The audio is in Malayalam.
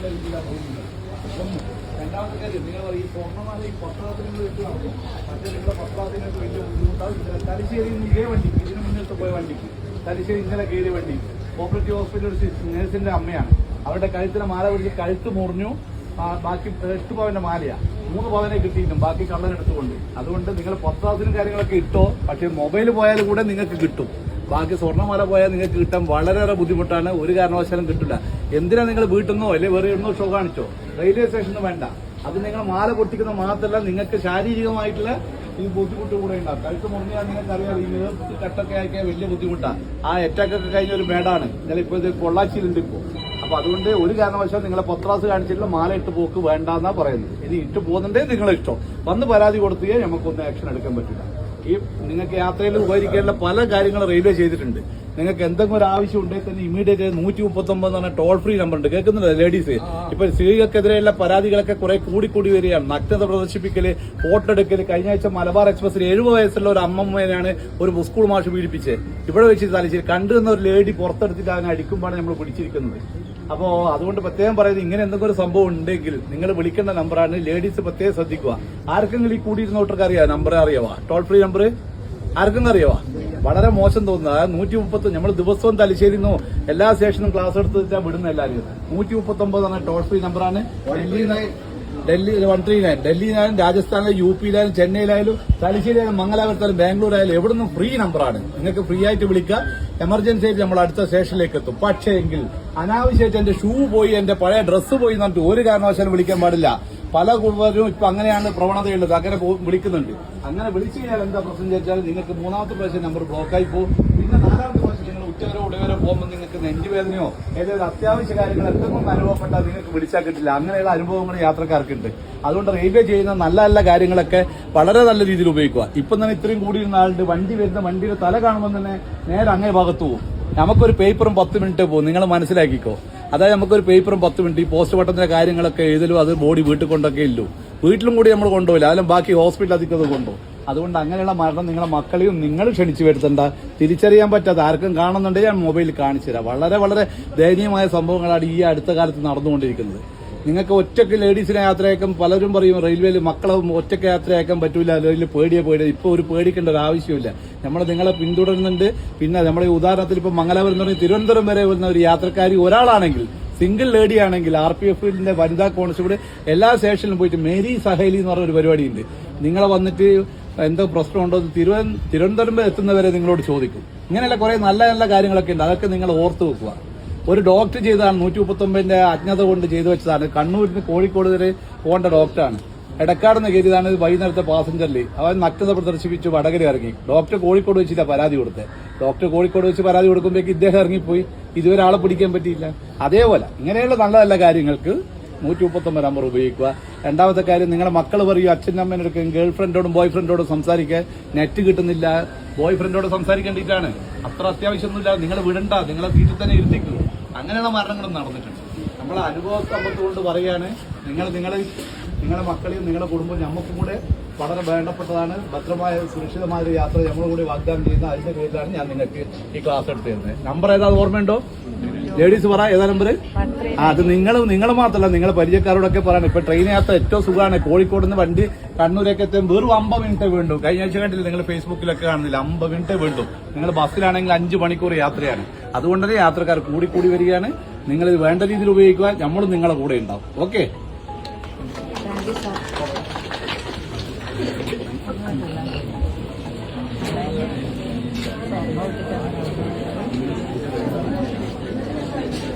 എന്നുള്ള രീതിയിലാണ് പോകുന്നത്. ഒന്ന്. രണ്ടാമത്തെ കാര്യം നിങ്ങൾ ഈ സ്വർണ്ണമാല ഈ പത്രാത്തിന് വെക്കുകയാണോ മറ്റേ നിങ്ങളുടെ പത്രാത്തിനൊക്കെ വലിയ ബുദ്ധിമുട്ടാണ്. തലശ്ശേരിയിൽ നിന്ന് ഇതേ വണ്ടിക്ക് ഇതിന് മുന്നിട്ട് പോയ വണ്ടിക്ക് തലശ്ശേരി ഇന്നലെ കയറിയ വണ്ടി കോപ്പറേറ്റീവ് ഹോസ്പിറ്റൽ നേഴ്സിന്റെ അമ്മയാണ്. അവരുടെ കഴുത്തിലെ മാല പിടിച്ച് കഴുത്ത് മുറിഞ്ഞു. ബാക്കി 8 പവന്റെ മാലയാണ്. 3 പവനെ കിട്ടിയിട്ടും ബാക്കി കള്ളനെടുത്തുകൊണ്ട്. അതുകൊണ്ട് നിങ്ങൾ പത്രാത്തിനും കാര്യങ്ങളൊക്കെ ഇട്ടോ, പക്ഷേ മൊബൈൽ പോയാലും കൂടെ നിങ്ങൾക്ക് കിട്ടും. ബാക്കി സ്വർണ്ണമാല പോയാൽ നിങ്ങൾക്ക് കിട്ടാൻ വളരെയേറെ ബുദ്ധിമുട്ടാണ്. ഒരു കാരണവശാലും കിട്ടില്ല. എന്തിനാ നിങ്ങൾ വീട്ടിൽ നിന്നോ അല്ലെങ്കിൽ വേറെ എവിടുന്നോ ഷോ കാണിച്ചോ, റെയിൽവേ സ്റ്റേഷനിൽ വേണ്ട. അത് നിങ്ങൾ മാല പൊട്ടിക്കുന്ന മാത്രമല്ല, നിങ്ങൾക്ക് ശാരീരികമായിട്ടുള്ള ഈ ബുദ്ധിമുട്ട് കൂടെ ഉണ്ടാവും. കഴുത്ത് മുറിഞ്ഞാൽ നിങ്ങൾക്കറിയാം ഈ നേതൃത്വത്തിൽ കട്ടൊക്കെ ആക്കിയാൽ വലിയ ബുദ്ധിമുട്ടാണ്. ആ അറ്റാക്കൊക്കെ കഴിഞ്ഞ ഒരു മേടാണ്. ഇപ്പോൾ ഇത് പൊള്ളാച്ചിയിലുണ്ട് ഇപ്പോൾ. അപ്പൊ അതുകൊണ്ട് ഒരു കാരണവശാലും നിങ്ങളെ പത്രാസ് കാണിച്ചിട്ടുള്ള മാല ഇട്ട് പോക്ക് വേണ്ടെന്നാ പറയുന്നത്. ഇനി ഇട്ട് പോകുന്നുണ്ടേ നിങ്ങളെ ഇഷ്ടം. വന്ന് പരാതി കൊടുത്തുകയെ നമുക്കൊന്നും ആക്ഷൻ എടുക്കാൻ പറ്റില്ല. ഈ നിങ്ങൾക്ക് യാത്രയിൽ ഉപകരിക്കാനുള്ള പല കാര്യങ്ങളും റെയിൽവേ ചെയ്തിട്ടുണ്ട്. നിങ്ങൾക്ക് എന്തെങ്കിലും ഒരു ആവശ്യം ഉണ്ടെങ്കിൽ തന്നെ ഇമീഡിയറ്റ് 139 എന്ന് പറഞ്ഞ ടോൾ ഫ്രീ നമ്പർ ഉണ്ട്. കേൾക്കുന്നില്ല ലേഡീസ്? ഇപ്പൊ സ്ത്രീകൾക്കെതിരെയുള്ള പരാതികളൊക്കെ കുറെ കൂടി വരികയാണ്. നഗ്നത പ്രദർശിപ്പിക്കല്, ഫോട്ടോ എടുക്കല്. കഴിഞ്ഞ ആഴ്ച മലബാർ എക്സ്പ്രസിൽ 70 വയസ്സുള്ള ഒരു അമ്മമ്മേനാണ് ഒരു സ്കൂൾ മാഷ് പീഡിപ്പിച്ചത്. ഇവിടെ വെച്ച് തലശ്ശേരി കണ്ടുവന്ന ഒരു ലേഡി പുറത്തെടുത്തിട്ട് അതിനെ അടിക്കുമ്പോഴാണ് നമ്മൾ പിടിച്ചിരിക്കുന്നത്. അപ്പോ അതുകൊണ്ട് പ്രത്യേകം പറയുന്നത്, ഇങ്ങനെ എന്തെങ്കിലും ഒരു സംഭവം ഉണ്ടെങ്കിൽ നിങ്ങൾ വിളിക്കേണ്ട നമ്പറാണ്. ലേഡീസ് പ്രത്യേകം ശ്രദ്ധിക്കുക. ആർക്കെങ്കിലും ഈ കൂടിയിരുന്നോട്ടർക്ക് അറിയാം നമ്പർ അറിയാവാ? ടോൾ ഫ്രീ നമ്പർ ആർക്കും അറിയാവാ? വളരെ മോശം തോന്നുന്നത് 130. നമ്മൾ ദിവസവും തലശ്ശേരിന്നോ എല്ലാ സ്റ്റേഷനും ക്ലാസ് എടുത്ത് വിടുന്ന എല്ലാവരും 139 എന്ന ടോൾ ഫ്രീ നമ്പറാണ്. ഡൽഹി 139. ഡൽഹിയിലായാലും രാജസ്ഥാനിലും UP-യിലായാലും ചെന്നൈയിലായാലും തലശ്ശേരിയായാലും മംഗലാപുരത്തായാലും ബാംഗ്ലൂരായാലും എവിടുന്നും ഫ്രീ നമ്പറാണ്. നിങ്ങൾക്ക് ഫ്രീ ആയിട്ട് വിളിക്കുക. എമർജൻസി ആയിട്ട് നമ്മൾ അടുത്ത സ്റ്റേഷനിലേക്ക് എത്തും. പക്ഷേ എങ്കിൽ അനാവശ്യമായിട്ട് എന്റെ ഷൂ പോയി, എന്റെ പഴയ ഡ്രസ്സ് പോയി എന്നിട്ട് ഒരു കാരണവശാലും വിളിക്കാൻ പാടില്ല. പല കുടുംബരും ഇപ്പൊ അങ്ങനെയാണ് പ്രവണതയുള്ളത്. അങ്ങനെ വിളിക്കുന്നുണ്ട്. അങ്ങനെ വിളിച്ചു കഴിഞ്ഞാൽ എന്താ പ്രശ്നം ചോദിച്ചാൽ നിങ്ങൾക്ക് 3ാമത്തെ പ്രാവശ്യം നമ്പർ ബ്ലോക്കായി പോകും. പിന്നെ 4ാമത്തെ പ്രാവശ്യം നിങ്ങൾ ഉച്ചവരോ ഉടവരോ പോകുമ്പോൾ നിങ്ങൾക്ക് നെഞ്ചുവേദനയോ ഏതെങ്കിലും അത്യാവശ്യ കാര്യങ്ങൾ എന്തെങ്കിലും അനുഭവപ്പെട്ടാൽ നിങ്ങൾക്ക് വിളിച്ചാൽ കിട്ടില്ല. അങ്ങനെയുള്ള അനുഭവങ്ങൾ യാത്രക്കാർക്കുണ്ട്. അതുകൊണ്ട് റെയിൽവേ ചെയ്യുന്ന നല്ല നല്ല കാര്യങ്ങളൊക്കെ വളരെ നല്ല രീതിയിൽ ഉപയോഗിക്കുക. ഇപ്പം തന്നെ ഇത്രയും കൂടിയിരുന്ന ആളുടെ വണ്ടി വരുന്ന വണ്ടിയുടെ തല കാണുമ്പോൾ തന്നെ നേരെ അങ്ങേ ഭാഗത്ത് പോകും. നമുക്കൊരു പേപ്പറും 10 മിനിറ്റ് പോകും. നിങ്ങൾ മനസ്സിലാക്കിക്കോ. അതായത് നമുക്കൊരു പേപ്പറും 10 മിനിറ്റ് ഈ പോസ്റ്റ് പട്ടത്തിന്റെ കാര്യങ്ങളൊക്കെ എഴുതലും അത് ബോഡി വീട്ടിൽ കൊണ്ടൊക്കെ ഇല്ലു. വീട്ടിലും കൂടി നമ്മൾ കൊണ്ടുപോയില്ല. അതിലും ബാക്കി ഹോസ്പിറ്റൽ അധികം കൊണ്ടുപോകും. അതുകൊണ്ട് അങ്ങനെയുള്ള മരണം നിങ്ങളെ മക്കളെയും നിങ്ങൾ ക്ഷണിച്ചു വരുത്തണ്ട. തിരിച്ചറിയാൻ പറ്റാത്ത ആർക്കും കാണുന്നുണ്ടെങ്കിൽ ഞാൻ മൊബൈലിൽ കാണിച്ചു തരാം. വളരെ വളരെ ദയനീയമായ സംഭവങ്ങളാണ് ഈ അടുത്ത കാലത്ത് നടന്നുകൊണ്ടിരിക്കുന്നത്. നിങ്ങൾക്ക് ഒറ്റയ്ക്ക് ലേഡീസിനെ യാത്രയാക്കാൻ പലരും പറയും റെയിൽവേയിൽ മക്കളെ ഒറ്റയ്ക്ക് യാത്രയാക്കാൻ പറ്റൂല, അല്ലെങ്കിൽ പേടിയ. ഇപ്പോൾ ഒരു പേടിക്കേണ്ട ഒരു ആവശ്യമില്ല. നമ്മൾ നിങ്ങളെ പിന്തുടരുന്നുണ്ട്. പിന്നെ നമ്മുടെ ഉദാഹരണത്തിൽ ഇപ്പൊ മംഗലാപുരം എന്ന് പറഞ്ഞാൽ തിരുവനന്തപുരം വരെ വരുന്ന ഒരു യാത്രക്കാരി ഒരാളാണെങ്കിൽ, സിംഗിൾ ലേഡി ആണെങ്കിൽ RPF-ന്റെ വനിതാ കോൺസ്റ്റബിൾ എല്ലാ സ്റ്റേഷനിലും പോയിട്ട് മേരി സഹേലി എന്ന് പറഞ്ഞ ഒരു പരിപാടിയുണ്ട്. നിങ്ങളെ വന്നിട്ട് എന്തോ പ്രശ്നമുണ്ടോ തിരുവനന്തപുരം വരെ എത്തുന്നവരെ നിങ്ങളോട് ചോദിക്കും. ഇങ്ങനെയുള്ള കുറെ നല്ല നല്ല കാര്യങ്ങളൊക്കെ ഉണ്ട്. അതൊക്കെ നിങ്ങൾ ഓർത്തു വെക്കുക. ഒരു ഡോക്ടർ ചെയ്തതാണ് 139ന്റെ അജ്ഞത കൊണ്ട് ചെയ്തു വെച്ചതാണ്. കണ്ണൂരിൽ നിന്ന് കോഴിക്കോട് വരെ പോകേണ്ട ഡോക്ടറാണ്. എടക്കാടുന്ന് കയറിയതാണ്. വൈകുന്നേരത്തെ പാസഞ്ചറിൽ അവൻ നഗ്നത പ്രദർശിപ്പിച്ചു വടകര ഇറങ്ങി. ഡോക്ടർ കോഴിക്കോട് വെച്ചില്ല പരാതി കൊടുത്തത്. ഡോക്ടർ കോഴിക്കോട് വെച്ച് പരാതി കൊടുക്കുമ്പോഴേക്ക് ഇദ്ദേഹം ഇറങ്ങിപ്പോയി. ഇതുവരെ ആളെ പിടിക്കാൻ പറ്റിയില്ല. അതേപോലെ ഇങ്ങനെയുള്ള നല്ല നല്ല കാര്യങ്ങൾക്ക് 139 നമ്പർ ഉപയോഗിക്കുക. രണ്ടാമത്തെ കാര്യം, നിങ്ങളുടെ മക്കൾ പറയും അച്ഛനും അമ്മേനൊക്കെ ഗേൾ ഫ്രണ്ടോടും ബോയ് ഫ്രണ്ടോടും സംസാരിക്കാൻ നെറ്റ് കിട്ടുന്നില്ല. ബോയ് ഫ്രണ്ടോട് സംസാരിക്കേണ്ടിയിട്ടാണ്. അത്ര അത്യാവശ്യമൊന്നുമില്ല. നിങ്ങൾ വിടണ്ട, നിങ്ങളെ വീട്ടിൽ തന്നെ ഇരുത്തിക്കും. അങ്ങനെയുള്ള മരണങ്ങളും നടന്നിട്ടുണ്ട്. നമ്മളെ അനുഭവ സമ്പത്ത് കൊണ്ട് പറയാണ്, നിങ്ങളുടെ മക്കളെയും നിങ്ങളുടെ കുടുംബവും നമുക്കും കൂടെ വളരെ വേണ്ടപ്പെട്ടതാണ്. ഭദ്രമായ സുരക്ഷിതമായ ഒരു യാത്ര നമ്മളെ കൂടി വാഗ്ദാനം ചെയ്യുന്ന അതിന്റെ പേരിലാണ് ഞാൻ നിങ്ങൾക്ക് ഈ ക്ലാസ് എടുത്തു തരുന്നത്. നമ്പർ ഏതാ ഓർമ്മയുണ്ടോ? ലേഡീസ് പറ, ഏതാ നമ്പർ? അത് നിങ്ങൾ മാത്രമല്ല, നിങ്ങളെ പരിചയക്കാരോടൊക്കെ പറയണം. ഇപ്പൊ ട്രെയിൻ യാത്ര ഏറ്റവും സുഖമാണ്. കോഴിക്കോട് നിന്ന് വണ്ടി കണ്ണൂരൊക്കെ എത്താൻ വെറും 50 മിനിറ്റ് വേണ്ടു. കഴിഞ്ഞ ആഴ്ച കണ്ടില്ല നിങ്ങൾ ഫേസ്ബുക്കിലൊക്കെ കാണുന്നില്ല, 50 മിനിറ്റ് വേണ്ടു. നിങ്ങൾ ബസ്സിലാണെങ്കിൽ 5 മണിക്കൂർ യാത്രയാണ്. അതുകൊണ്ട് തന്നെ യാത്രക്കാർ കൂടി വരികയാണ്. നിങ്ങൾ ഇത് വേണ്ട രീതിയിൽ ഉപയോഗിക്കുക. നമ്മളും നിങ്ങളെ കൂടെ ഉണ്ടാവും. ഓക്കെ. Thank you.